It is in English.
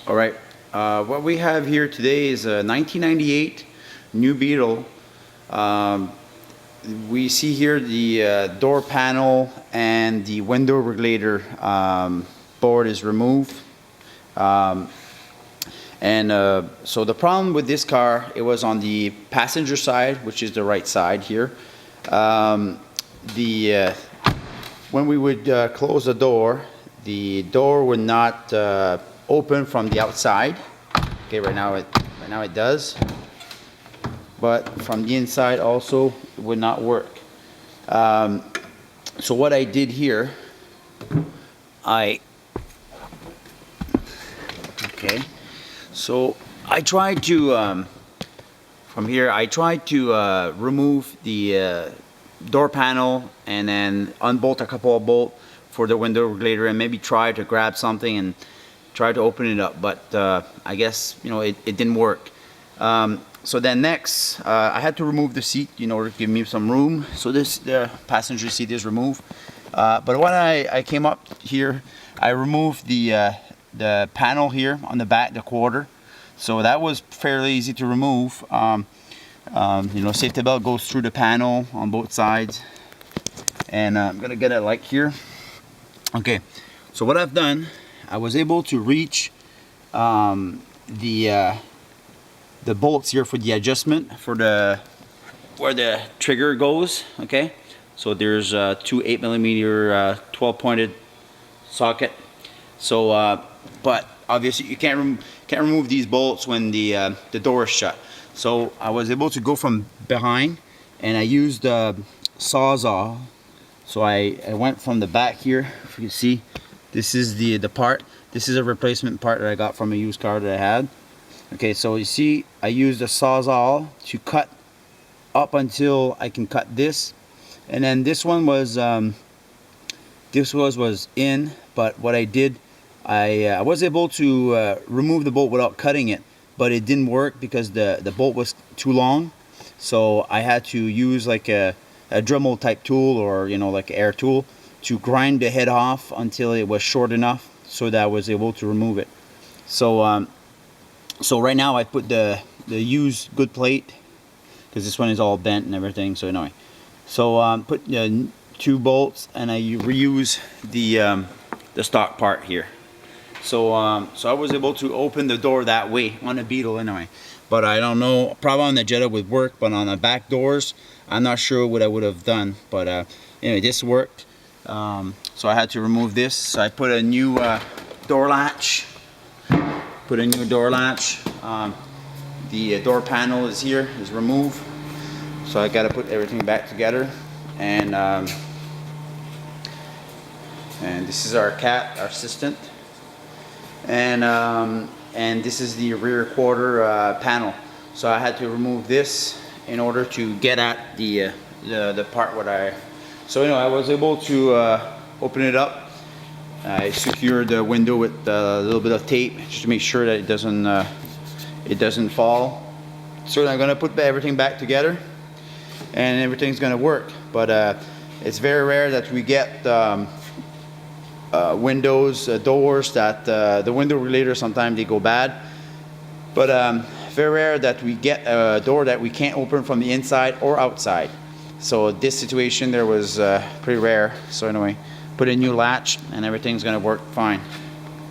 All right, what we have here today is a 1998 new Beetle. We see here the door panel and the window regulator board is removed. So the problem with this car, it was on the passenger side, which is the right side here. When we would close the door would not open from the outside. Okay, right now it does, but from the inside also it would not work. So what I did here, I tried to from here I tried to remove the door panel and then unbolt a couple of bolts for the window regulator and maybe try to grab something and try to open it up, but I guess it didn't work. So then next I had to remove the seat in order to give me some room. So the passenger seat is removed, but when I came up here, I removed the panel here on the back, the quarter. So that was fairly easy to remove. Safety belt goes through the panel on both sides, and I'm gonna get it like here. Okay, so what I've done, I was able to reach the bolts here for the adjustment for where the trigger goes. Okay, so there's two 8mm 12-pointed socket. So but obviously you can't remove these bolts when the door is shut. So I was able to go from behind, and I used a Sawzall. So I went from the back here. If you can see, this is the part. This is a replacement part that I got from a used car that I had. Okay, so you see, I used a Sawzall to cut up until I can cut this, and then this one was was in. But what I did, I was able to remove the bolt without cutting it, but it didn't work because the bolt was too long. So I had to use like a Dremel type tool, or like an air tool, to grind the head off until it was short enough so that I was able to remove it. So so right now I put the used good plate, because this one is all bent and everything. So anyway, so put two bolts, and I reuse the stock part here. So so I was able to open the door that way on a Beetle anyway. But I don't know, probably on the Jetta would work, but on the back doors, I'm not sure what I would have done. But anyway, this worked. So I had to remove this. So I put a new door latch. The door panel is here, is removed. So I got to put everything back together. And this is our cat, our assistant. And this is the rear quarter panel. So I had to remove this in order to get at the part where so I was able to open it up. I secured the window with a little bit of tape just to make sure that it doesn't fall. So I'm gonna put everything back together, and everything's gonna work. But it's very rare that we get windows, doors that the window regulator, sometimes they go bad, but very rare that we get a door that we can't open from the inside or outside. So this situation there was pretty rare. So anyway, put a new latch and everything's gonna work fine.